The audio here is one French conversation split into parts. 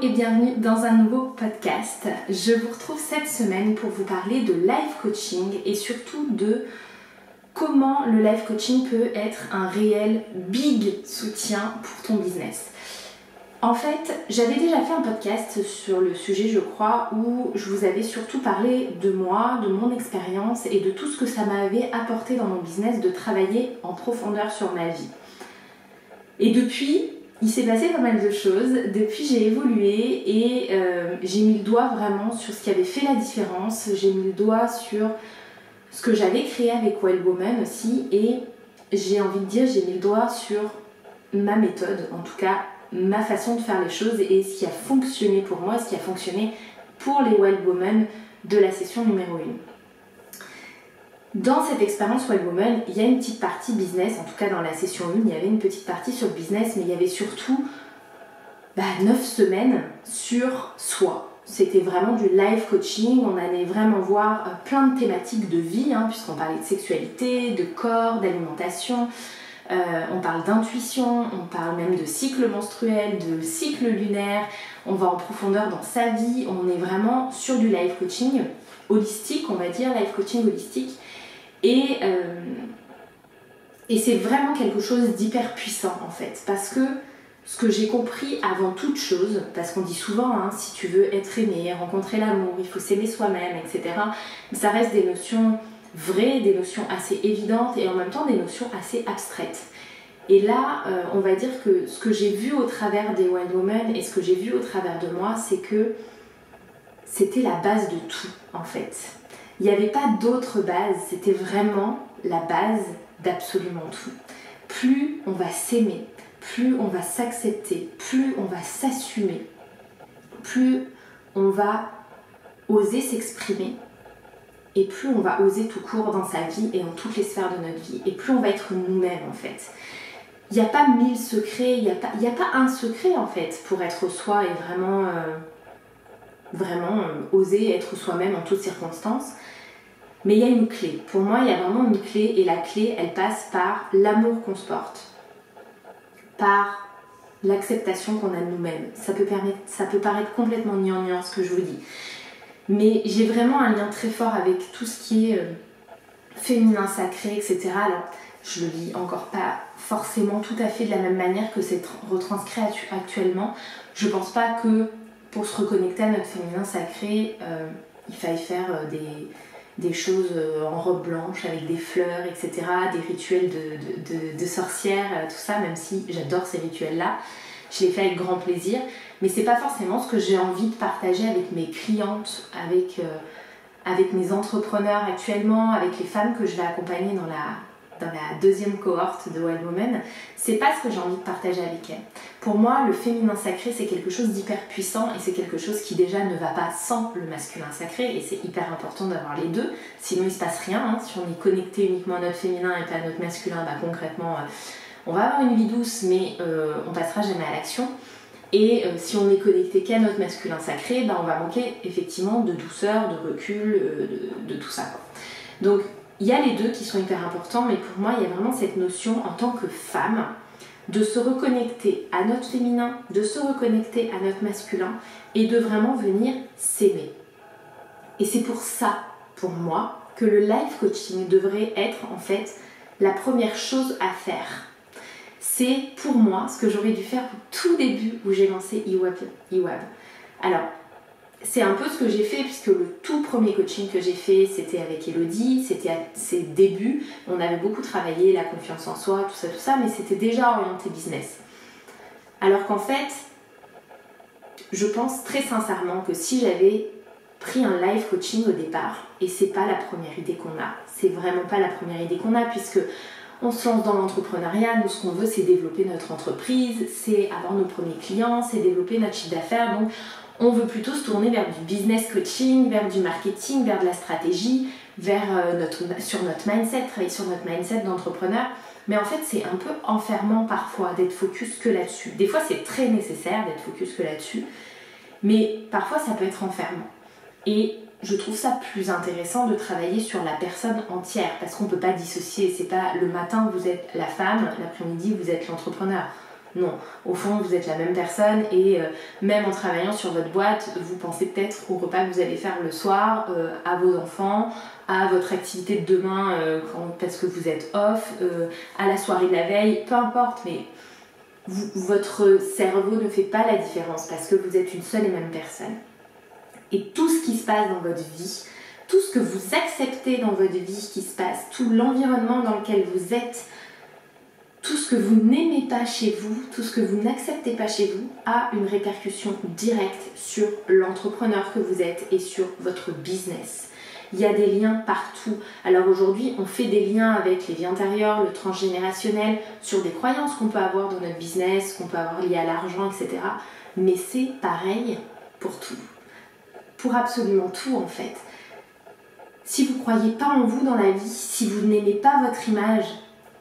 et bienvenue dans un nouveau podcast. Je vous retrouve cette semaine pour vous parler de life coaching et surtout de comment le life coaching peut être un réel big soutien pour ton business. En fait, j'avais déjà fait un podcast sur le sujet, je crois, où je vous avais surtout parlé de moi, de mon expérience et de tout ce que ça m'avait apporté dans mon business de travailler en profondeur sur ma vie. Et depuis, il s'est passé pas mal de choses. Depuis, j'ai évolué et j'ai mis le doigt vraiment sur ce qui avait fait la différence. J'ai mis le doigt sur ce que j'avais créé avec Wild Woman aussi. Et j'ai envie de dire, j'ai mis le doigt sur ma méthode, en tout cas ma façon de faire les choses et ce qui a fonctionné pour moi, ce qui a fonctionné pour les Wild Woman de la session numéro 1. Dans cette expérience Wild Woman, il y a une petite partie business, en tout cas dans la session 1, il y avait une petite partie sur business, mais il y avait surtout 9 semaines sur soi. C'était vraiment du life coaching, on allait vraiment voir plein de thématiques de vie, puisqu'on parlait de sexualité, de corps, d'alimentation, on parle d'intuition, on parle même de cycle menstruel, de cycle lunaire, on va en profondeur dans sa vie, on est vraiment sur du life coaching holistique, on va dire, life coaching holistique. Et c'est vraiment quelque chose d'hyper puissant en fait, parce que ce que j'ai compris avant toute chose, parce qu'on dit souvent si tu veux être aimé, rencontrer l'amour, il faut s'aimer soi-même, etc. Mais ça reste des notions vraies, des notions assez évidentes et en même temps des notions assez abstraites. Et là, on va dire que ce que j'ai vu au travers des Wild Women et ce que j'ai vu au travers de moi, c'est que c'était la base de tout en fait. Il n'y avait pas d'autre base, c'était vraiment la base d'absolument tout. Plus on va s'aimer, plus on va s'accepter, plus on va s'assumer, plus on va oser s'exprimer et plus on va oser tout court dans sa vie et dans toutes les sphères de notre vie et plus on va être nous-mêmes en fait. Il n'y a pas 1000 secrets, il n'y a pas un secret en fait pour être soi et vraiment oser être soi-même en toutes circonstances. Mais il y a une clé. Pour moi, il y a vraiment une clé et la clé, elle passe par l'amour qu'on se porte, par l'acceptation qu'on a de nous-mêmes. Ça peut paraître complètement gnangnan ce que je vous dis. Mais j'ai vraiment un lien très fort avec tout ce qui est féminin sacré, etc. Alors, je le vis encore pas forcément tout à fait de la même manière que c'est retranscrit actuellement. Je pense pas que pour se reconnecter à notre féminin sacré, il faille faire des choses en robe blanche avec des fleurs, etc., des rituels de sorcières, tout ça, même si j'adore ces rituels-là. Je les fais avec grand plaisir, mais c'est pas forcément ce que j'ai envie de partager avec mes clientes, avec mes entrepreneurs actuellement, avec les femmes que je vais accompagner dans la deuxième cohorte de Wild Woman. C'est pas ce que j'ai envie de partager avec elles. Pour moi, le féminin sacré, c'est quelque chose d'hyper puissant et c'est quelque chose qui déjà ne va pas sans le masculin sacré et c'est hyper important d'avoir les deux, sinon il se passe rien. Si on est connecté uniquement à notre féminin et pas à notre masculin, concrètement, on va avoir une vie douce mais on passera jamais à l'action. Et si on est connecté qu'à notre masculin sacré, on va manquer effectivement de douceur, de recul, de tout ça. Donc il y a les deux qui sont hyper importants, mais pour moi il y a vraiment cette notion en tant que femme de se reconnecter à notre féminin, de se reconnecter à notre masculin et de vraiment venir s'aimer. Et c'est pour ça, pour moi, que le life coaching devrait être en fait la première chose à faire. C'est pour moi ce que j'aurais dû faire au tout début où j'ai lancé eWab. Alors, c'est un peu ce que j'ai fait puisque le tout premier coaching que j'ai fait c'était avec Elodie, c'était à ses débuts, on avait beaucoup travaillé la confiance en soi, tout ça, mais c'était déjà orienté business. Alors qu'en fait, je pense très sincèrement que si j'avais pris un life coaching au départ, et c'est pas la première idée qu'on a, c'est vraiment pas la première idée qu'on a puisque on se lance dans l'entrepreneuriat, nous ce qu'on veut c'est développer notre entreprise, c'est avoir nos premiers clients, c'est développer notre chiffre d'affaires, donc on veut plutôt se tourner vers du business coaching, vers du marketing, vers de la stratégie, sur notre mindset, travailler sur notre mindset d'entrepreneur. Mais en fait, c'est un peu enfermant parfois d'être focus que là-dessus. Des fois, c'est très nécessaire d'être focus que là-dessus, mais parfois, ça peut être enfermant. Et je trouve ça plus intéressant de travailler sur la personne entière, parce qu'on ne peut pas dissocier. C'est pas le matin, vous êtes la femme, l'après-midi, vous êtes l'entrepreneur. Non, au fond, vous êtes la même personne et même en travaillant sur votre boîte, vous pensez peut-être au repas que vous allez faire le soir, à vos enfants, à votre activité de demain parce que vous êtes off, à la soirée de la veille, peu importe, mais votre cerveau ne fait pas la différence parce que vous êtes une seule et même personne. Et tout ce qui se passe dans votre vie, tout ce que vous acceptez dans votre vie qui se passe, tout l'environnement dans lequel vous êtes, tout ce que vous n'aimez pas chez vous, tout ce que vous n'acceptez pas chez vous, a une répercussion directe sur l'entrepreneur que vous êtes et sur votre business. Il y a des liens partout. Alors aujourd'hui, on fait des liens avec les vies antérieures, le transgénérationnel, sur des croyances qu'on peut avoir dans notre business, qu'on peut avoir liées à l'argent, etc. Mais c'est pareil pour tout. Pour absolument tout en fait. Si vous ne croyez pas en vous dans la vie, si vous n'aimez pas votre image,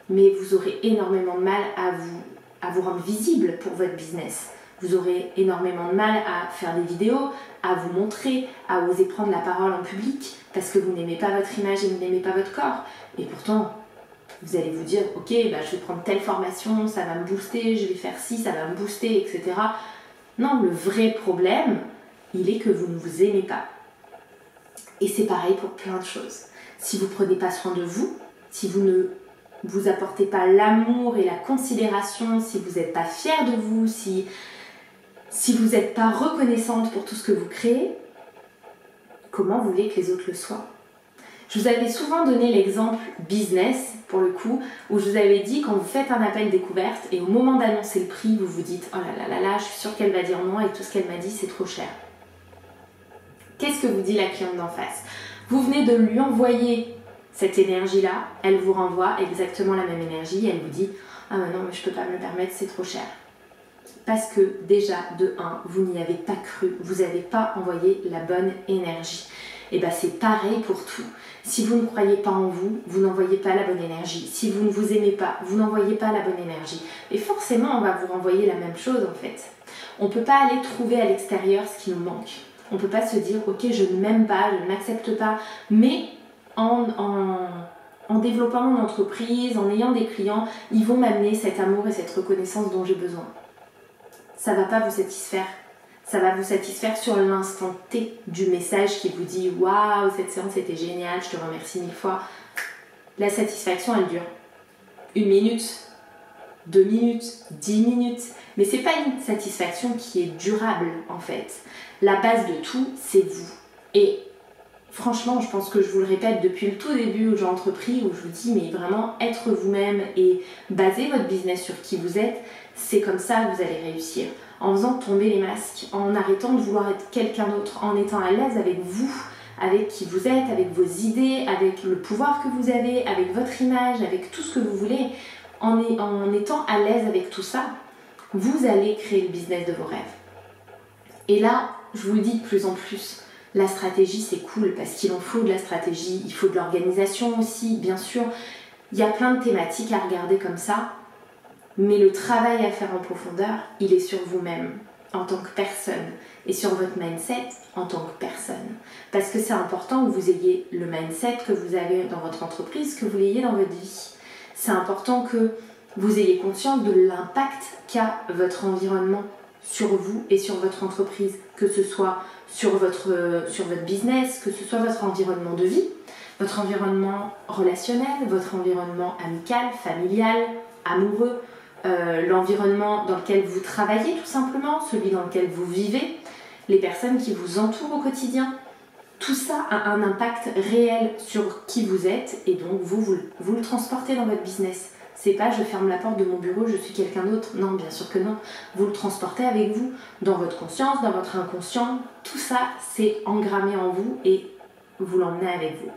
mais vous aurez énormément de mal à vous rendre visible pour votre business. Vous aurez énormément de mal à faire des vidéos, à vous montrer, à oser prendre la parole en public parce que vous n'aimez pas votre image et vous n'aimez pas votre corps. Et pourtant, vous allez vous dire, ok, je vais prendre telle formation, ça va me booster, je vais faire ci, ça va me booster, etc. Non, le vrai problème, il est que vous ne vous aimez pas. Et c'est pareil pour plein de choses. Si vous ne prenez pas soin de vous, si vous ne vous apportez pas l'amour et la considération, si vous n'êtes pas fier de vous, si vous n'êtes pas reconnaissante pour tout ce que vous créez, comment vous voulez que les autres le soient? Je vous avais souvent donné l'exemple business, pour le coup, où je vous avais dit quand vous faites un appel découverte et au moment d'annoncer le prix, vous vous dites « Oh là là là là, je suis sûre qu'elle va dire non et tout ce qu'elle m'a dit, c'est trop cher. » Qu'est-ce que vous dit la cliente d'en face? Vous venez de lui envoyer cette énergie-là, elle vous renvoie exactement la même énergie et elle vous dit « Ah non, mais je peux pas me le permettre, c'est trop cher. » Parce que déjà, de 1, vous n'y avez pas cru, vous n'avez pas envoyé la bonne énergie. Et bien c'est pareil pour tout. Si vous ne croyez pas en vous, vous n'envoyez pas la bonne énergie. Si vous ne vous aimez pas, vous n'envoyez pas la bonne énergie. Et forcément, on va vous renvoyer la même chose en fait. On ne peut pas aller trouver à l'extérieur ce qui nous manque. On ne peut pas se dire « Ok, je ne m'aime pas, je ne m'accepte pas », mais en développant mon entreprise, en ayant des clients, ils vont m'amener cet amour et cette reconnaissance dont j'ai besoin. Ça ne va pas vous satisfaire. Ça va vous satisfaire sur l'instant T du message qui vous dit « Waouh, cette séance était géniale, je te remercie 1000 fois ». La satisfaction, elle dure 1 minute, 2 minutes, 10 minutes. Mais ce n'est pas une satisfaction qui est durable en fait. La base de tout, c'est vous. Et franchement, je pense que je vous le répète depuis le tout début où j'ai entrepris, où je vous dis, mais vraiment être vous-même et baser votre business sur qui vous êtes, c'est comme ça que vous allez réussir. En faisant tomber les masques, en arrêtant de vouloir être quelqu'un d'autre, en étant à l'aise avec vous, avec qui vous êtes, avec vos idées, avec le pouvoir que vous avez, avec votre image, avec tout ce que vous voulez, en étant à l'aise avec tout ça, vous allez créer le business de vos rêves. Et là, je vous le dis de plus en plus, la stratégie c'est cool parce qu'il en faut de la stratégie, il faut de l'organisation aussi, bien sûr. Il y a plein de thématiques à regarder comme ça, mais le travail à faire en profondeur, il est sur vous-même en tant que personne et sur votre mindset en tant que personne. Parce que c'est important que vous ayez le mindset que vous avez dans votre entreprise, que vous l'ayez dans votre vie. C'est important que vous ayez conscience de l'impact qu'a votre environnement sur vous et sur votre entreprise, que ce soit sur votre business, que ce soit votre environnement de vie, votre environnement relationnel, votre environnement amical, familial, amoureux, l'environnement dans lequel vous travaillez tout simplement, celui dans lequel vous vivez, les personnes qui vous entourent au quotidien. Tout ça a un impact réel sur qui vous êtes et donc vous le transportez dans votre business. C'est pas je ferme la porte de mon bureau, je suis quelqu'un d'autre. Non, bien sûr que non. Vous le transportez avec vous, dans votre conscience, dans votre inconscient. Tout ça, c'est engrammé en vous et vous l'emmenez avec vous.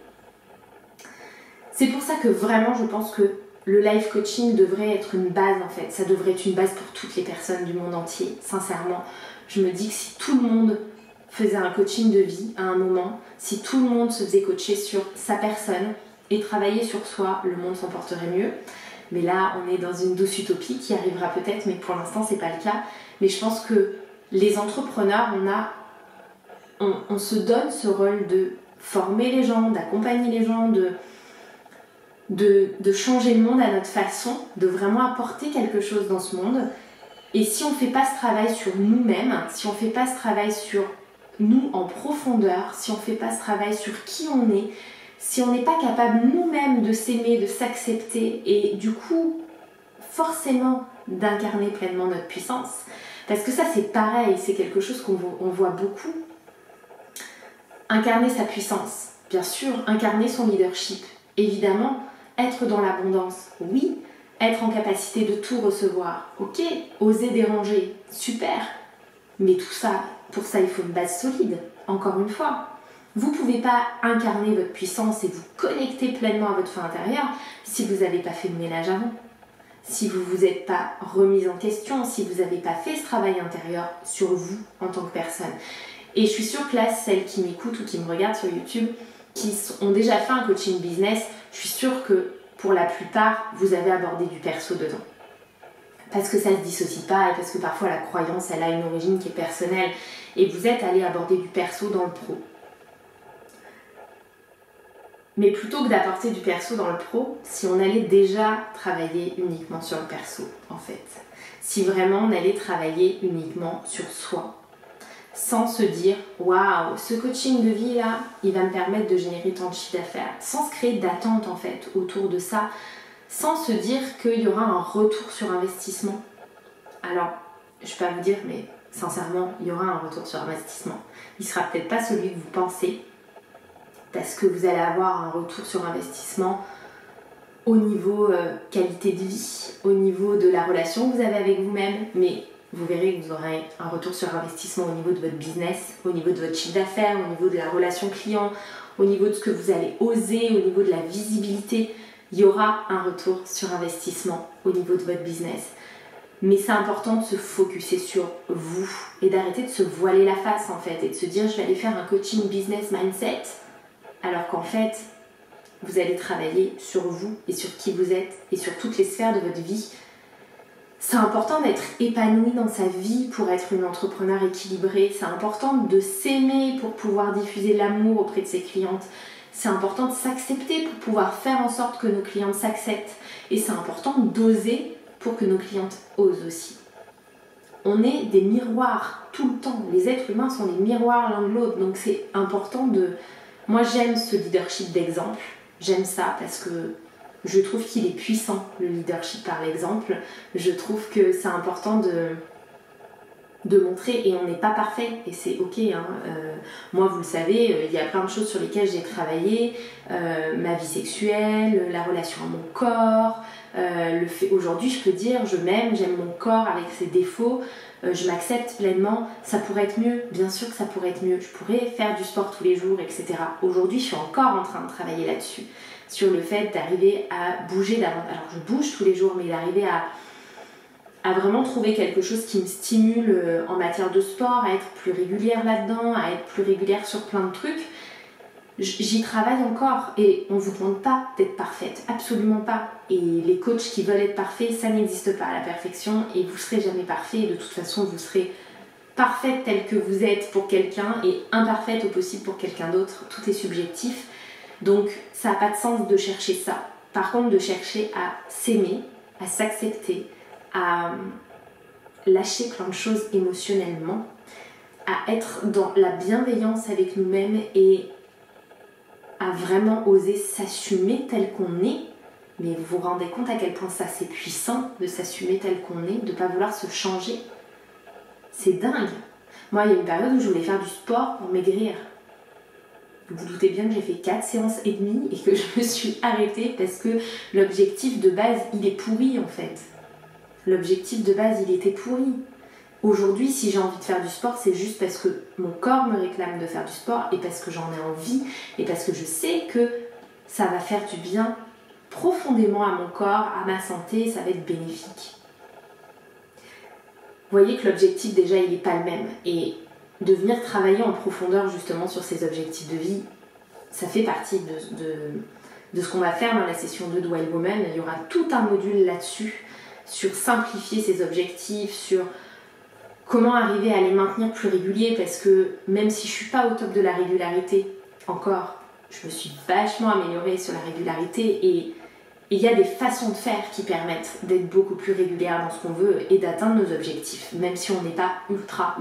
C'est pour ça que vraiment, je pense que le life coaching devrait être une base en fait. Ça devrait être une base pour toutes les personnes du monde entier. Sincèrement, je me dis que si tout le monde faisait un coaching de vie à un moment, si tout le monde se faisait coacher sur sa personne et travailler sur soi, le monde s'en porterait mieux. Mais là, on est dans une douce utopie qui arrivera peut-être, mais pour l'instant, c'est pas le cas. Mais je pense que les entrepreneurs, on se donne ce rôle de former les gens, d'accompagner les gens, de changer le monde à notre façon, de vraiment apporter quelque chose dans ce monde. Et si on ne fait pas ce travail sur nous-mêmes, si on ne fait pas ce travail sur nous en profondeur, si on ne fait pas ce travail sur qui on est, si on n'est pas capable nous-mêmes de s'aimer, de s'accepter et du coup forcément d'incarner pleinement notre puissance, parce que ça c'est pareil, c'est quelque chose qu'on voit beaucoup. Incarner sa puissance, bien sûr, incarner son leadership, évidemment, être dans l'abondance, oui, être en capacité de tout recevoir, ok, oser déranger, super, mais tout ça, pour ça il faut une base solide, encore une fois. Vous ne pouvez pas incarner votre puissance et vous connecter pleinement à votre feu intérieur si vous n'avez pas fait le ménage avant. Si vous ne vous êtes pas remise en question, si vous n'avez pas fait ce travail intérieur sur vous en tant que personne. Et je suis sûre que là, celles qui m'écoutent ou qui me regardent sur YouTube, qui ont déjà fait un coaching business, je suis sûre que pour la plupart, vous avez abordé du perso dedans. Parce que ça ne se dissocie pas et parce que parfois la croyance, elle a une origine qui est personnelle. Et vous êtes allé aborder du perso dans le pro. Mais plutôt que d'apporter du perso dans le pro, si on allait déjà travailler uniquement sur le perso, en fait. Si vraiment on allait travailler uniquement sur soi. Sans se dire, waouh, ce coaching de vie là, il va me permettre de générer tant de chiffre d'affaires. Sans se créer d'attente en fait autour de ça. Sans se dire qu'il y aura un retour sur investissement. Alors, je ne vais pas vous dire, mais sincèrement, il y aura un retour sur investissement. Il ne sera peut-être pas celui que vous pensez. Parce que vous allez avoir un retour sur investissement au niveau qualité de vie, au niveau de la relation que vous avez avec vous-même, mais vous verrez que vous aurez un retour sur investissement au niveau de votre business, au niveau de votre chiffre d'affaires, au niveau de la relation client, au niveau de ce que vous allez oser, au niveau de la visibilité. Il y aura un retour sur investissement au niveau de votre business. Mais c'est important de se focuser sur vous et d'arrêter de se voiler la face en fait et de se dire je vais aller faire un coaching business mindset. Alors qu'en fait, vous allez travailler sur vous et sur qui vous êtes et sur toutes les sphères de votre vie. C'est important d'être épanoui dans sa vie pour être une entrepreneur équilibrée. C'est important de s'aimer pour pouvoir diffuser l'amour auprès de ses clientes. C'est important de s'accepter pour pouvoir faire en sorte que nos clientes s'acceptent. Et c'est important d'oser pour que nos clientes osent aussi. On est des miroirs tout le temps. Les êtres humains sont des miroirs l'un de l'autre. Donc c'est important de... Moi, j'aime ce leadership d'exemple. J'aime ça parce que je trouve qu'il est puissant, le leadership par l'exemple. Je trouve que c'est important de montrer, et on n'est pas parfait, et c'est ok. Moi, vous le savez, il y a plein de choses sur lesquelles j'ai travaillé. Ma vie sexuelle, la relation à mon corps. Aujourd'hui, je peux dire, je m'aime, j'aime mon corps avec ses défauts. Je m'accepte pleinement, ça pourrait être mieux, bien sûr que ça pourrait être mieux, je pourrais faire du sport tous les jours, etc. Aujourd'hui, je suis encore en train de travailler là-dessus, sur le fait d'arriver à bouger davantage. Alors, je bouge tous les jours, mais d'arriver à vraiment trouver quelque chose qui me stimule en matière de sport, à être plus régulière là-dedans, à être plus régulière sur plein de trucs. J'y travaille encore et on ne vous demande pas d'être parfaite, absolument pas. Et les coachs qui veulent être parfaits, ça n'existe pas, la perfection, et vous ne serez jamais parfait. Et de toute façon, vous serez parfaite telle que vous êtes pour quelqu'un et imparfaite au possible pour quelqu'un d'autre. Tout est subjectif, donc ça n'a pas de sens de chercher ça. Par contre, de chercher à s'aimer, à s'accepter, à lâcher plein de choses émotionnellement, à être dans la bienveillance avec nous-mêmes et à vraiment oser s'assumer tel qu'on est. Mais vous vous rendez compte à quel point ça c'est puissant de s'assumer tel qu'on est, de ne pas vouloir se changer. C'est dingue. Moi, il y a une période où je voulais faire du sport pour maigrir. Vous vous doutez bien que j'ai fait 4 séances et demie et que je me suis arrêtée parce que l'objectif de base, il est pourri en fait. L'objectif de base, il était pourri. Aujourd'hui, si j'ai envie de faire du sport, c'est juste parce que mon corps me réclame de faire du sport et parce que j'en ai envie et parce que je sais que ça va faire du bien profondément à mon corps, à ma santé, ça va être bénéfique. Vous voyez que l'objectif déjà, il n'est pas le même. Et de venir travailler en profondeur justement sur ces objectifs de vie, ça fait partie de ce qu'on va faire dans la session 2 de Wild Woman. Il y aura tout un module là-dessus, sur simplifier ses objectifs, sur comment arriver à les maintenir plus réguliers, parce que même si je suis pas au top de la régularité encore, je me suis vachement améliorée sur la régularité et Et il y a des façons de faire qui permettent d'être beaucoup plus régulière dans ce qu'on veut et d'atteindre nos objectifs, même si on n'est pas ultra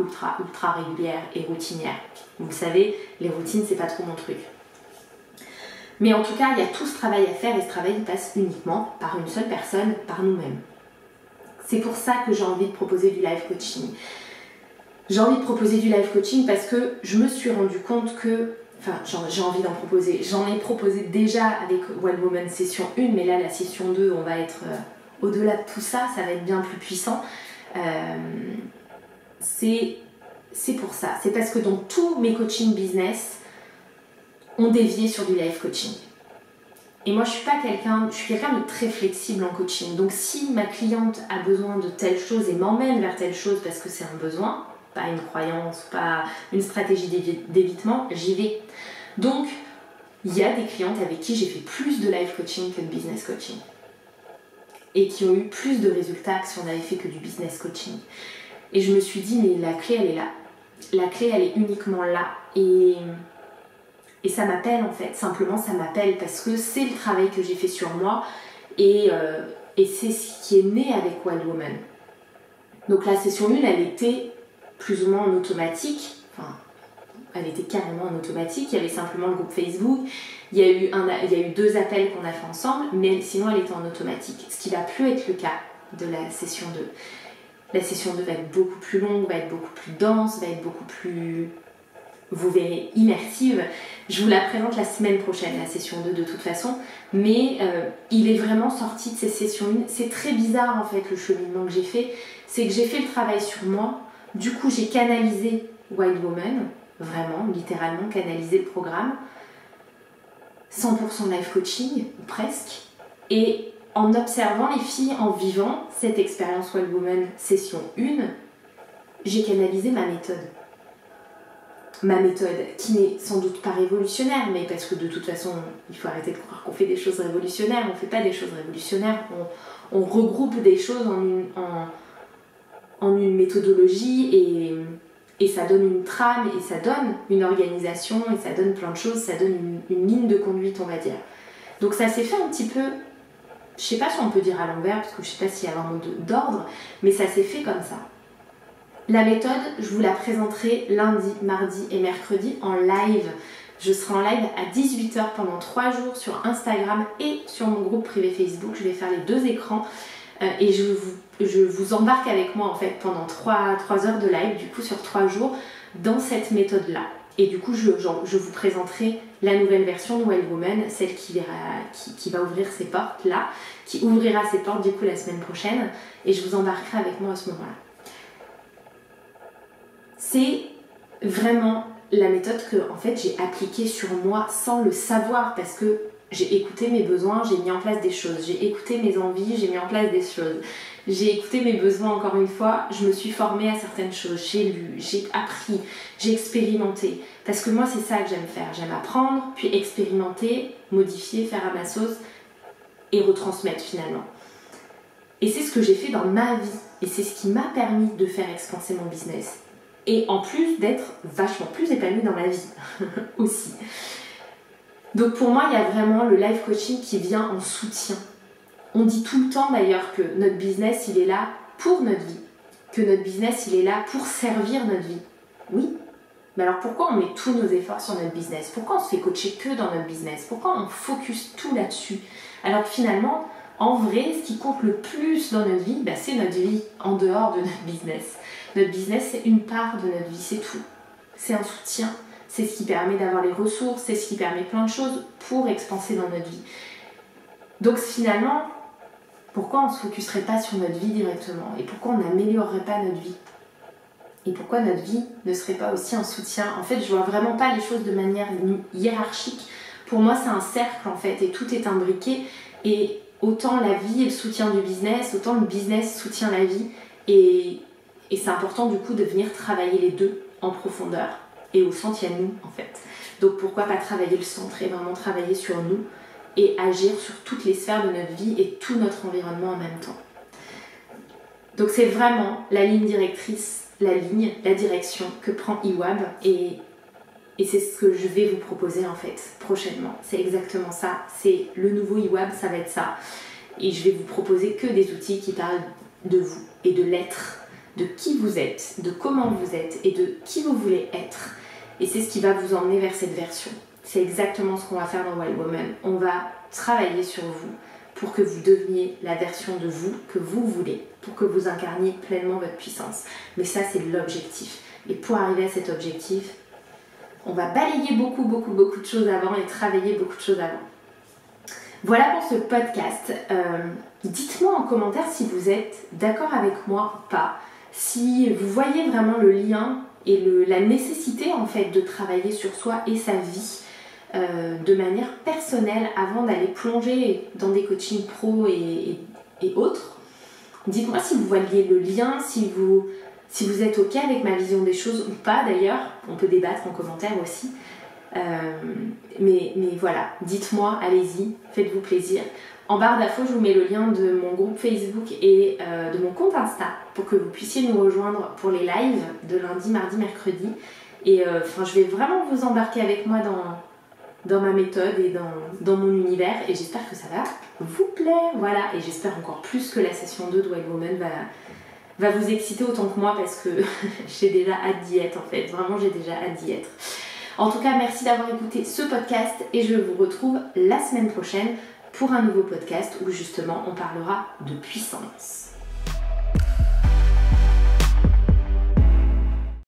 régulière et routinière. Vous le savez, les routines, c'est pas trop mon truc. Mais en tout cas, il y a tout ce travail à faire et ce travail il passe uniquement par une seule personne, par nous-mêmes. C'est pour ça que j'ai envie de proposer du live coaching. J'ai envie de proposer du live coaching parce que je me suis rendu compte que j'ai envie d'en proposer. J'en ai proposé déjà avec One Woman session 1, mais là, la session 2, on va être au-delà de tout ça, ça va être bien plus puissant. C'est pour ça. C'est parce que dans tous mes coaching business, on déviait sur du live coaching. Et moi, je suis quelqu'un de très flexible en coaching. Donc, si ma cliente a besoin de telle chose et m'emmène vers telle chose parce que c'est un besoin, pas une croyance, pas une stratégie d'évitement, j'y vais. Donc, il y a des clientes avec qui j'ai fait plus de live coaching que de business coaching. Et qui ont eu plus de résultats que si on avait fait que du business coaching. Et je me suis dit, mais la clé, elle est là. La clé, elle est uniquement là. Et ça m'appelle, en fait. Simplement, ça m'appelle parce que c'est le travail que j'ai fait sur moi. Et c'est ce qui est né avec Wild Woman. Donc, la session 1, elle était plus ou moins en automatique, elle était carrément en automatique, il y avait simplement le groupe Facebook, il y a eu 2 appels qu'on a fait ensemble, mais sinon elle était en automatique, ce qui va plus être le cas de la session 2. La session 2 va être beaucoup plus longue, va être beaucoup plus dense, va être beaucoup plus, vous verrez, immersive. Je vous la présente la semaine prochaine, la session 2 de toute façon, mais il est vraiment sorti de ces sessions 1. C'est très bizarre en fait le cheminement que j'ai fait, c'est que j'ai fait le travail sur moi. Du coup, j'ai canalisé Wild Woman, vraiment, littéralement canalisé le programme, 100% live coaching, ou presque, et en observant les filles, en vivant cette expérience Wild Woman session 1, j'ai canalisé ma méthode. Ma méthode, qui n'est sans doute pas révolutionnaire, mais parce que de toute façon, il faut arrêter de croire qu'on fait des choses révolutionnaires, on ne fait pas des choses révolutionnaires, on regroupe des choses en une méthodologie et ça donne une trame et ça donne une organisation et ça donne plein de choses, ça donne une ligne de conduite, on va dire. Donc ça s'est fait un petit peu, je sais pas si on peut dire à l'envers parce que je sais pas s'il y a un mot d'ordre, mais ça s'est fait comme ça. La méthode, je vous la présenterai lundi, mardi et mercredi en live. Je serai en live à 18h pendant 3 jours sur Instagram et sur mon groupe privé Facebook. Je vais faire les 2 écrans. Et je vous embarque avec moi en fait pendant 3 heures de live, du coup sur 3 jours, dans cette méthode-là. Et du coup, je vous présenterai la nouvelle version de Wild Woman, celle qui va ouvrir ses portes là, qui ouvrira ses portes du coup la semaine prochaine, et je vous embarquerai avec moi à ce moment-là. C'est vraiment la méthode que en fait j'ai appliquée sur moi sans le savoir parce que j'ai écouté mes besoins, j'ai mis en place des choses, j'ai écouté mes envies, j'ai mis en place des choses. J'ai écouté mes besoins encore une fois, je me suis formée à certaines choses, j'ai lu, j'ai appris, j'ai expérimenté. Parce que moi c'est ça que j'aime faire, j'aime apprendre, puis expérimenter, modifier, faire à ma sauce et retransmettre finalement. Et c'est ce que j'ai fait dans ma vie et c'est ce qui m'a permis de faire expanser mon business. Et en plus d'être vachement plus épanouie dans ma vie aussi. Donc pour moi, il y a vraiment le life coaching qui vient en soutien. On dit tout le temps d'ailleurs que notre business, il est là pour notre vie. Que notre business, il est là pour servir notre vie. Oui, mais alors pourquoi on met tous nos efforts sur notre business? Pourquoi on se fait coacher que dans notre business? Pourquoi on focus tout là-dessus? Alors que finalement, en vrai, ce qui compte le plus dans notre vie, c'est notre vie en dehors de notre business. Notre business, c'est une part de notre vie, c'est tout. C'est un soutien. C'est ce qui permet d'avoir les ressources, c'est ce qui permet plein de choses pour expanser dans notre vie. Donc finalement, pourquoi on ne se focuserait pas sur notre vie directement? Et pourquoi on n'améliorerait pas notre vie? Et pourquoi notre vie ne serait pas aussi un soutien? En fait, je vois vraiment pas les choses de manière hiérarchique. Pour moi, c'est un cercle en fait, et tout est imbriqué. Et autant la vie est le soutien du business, autant le business soutient la vie. Et c'est important du coup de venir travailler les deux en profondeur. Et au centre, il y a nous en fait. Donc pourquoi pas travailler le centre et vraiment travailler sur nous et agir sur toutes les sphères de notre vie et tout notre environnement en même temps. Donc c'est vraiment la ligne directrice, la direction que prend IWAB et Et c'est ce que je vais vous proposer en fait prochainement. C'est exactement ça. C'est le nouveau IWAB, ça va être ça. Et je vais vous proposer que des outils qui parlent de vous et de l'être, de qui vous êtes, de comment vous êtes et de qui vous voulez être. Et c'est ce qui va vous emmener vers cette version. C'est exactement ce qu'on va faire dans Wild Woman. On va travailler sur vous pour que vous deveniez la version de vous que vous voulez, pour que vous incarniez pleinement votre puissance. Mais ça, c'est l'objectif. Et pour arriver à cet objectif, on va balayer beaucoup de choses avant et travailler beaucoup de choses avant. Voilà pour ce podcast. Dites-moi en commentaire si vous êtes d'accord avec moi ou pas. Si vous voyez vraiment le lien et la nécessité en fait de travailler sur soi et sa vie de manière personnelle avant d'aller plonger dans des coachings pro et autres. Dites-moi si vous voyez le lien, si vous êtes ok avec ma vision des choses ou pas d'ailleurs. On peut débattre en commentaire aussi. Mais voilà, dites-moi, allez-y, faites-vous plaisir. En barre d'infos, je vous mets le lien de mon groupe Facebook et de mon compte Insta pour que vous puissiez nous rejoindre pour les lives de lundi, mardi, mercredi. Et je vais vraiment vous embarquer avec moi dans ma méthode et dans mon univers. Et j'espère que ça va vous plaire. Voilà, et j'espère encore plus que la session 2 de Wild Woman va vous exciter autant que moi parce que j'ai déjà hâte d'y être en fait. Vraiment, j'ai déjà hâte d'y être. En tout cas, merci d'avoir écouté ce podcast et je vous retrouve la semaine prochaine pour un nouveau podcast où justement on parlera de puissance.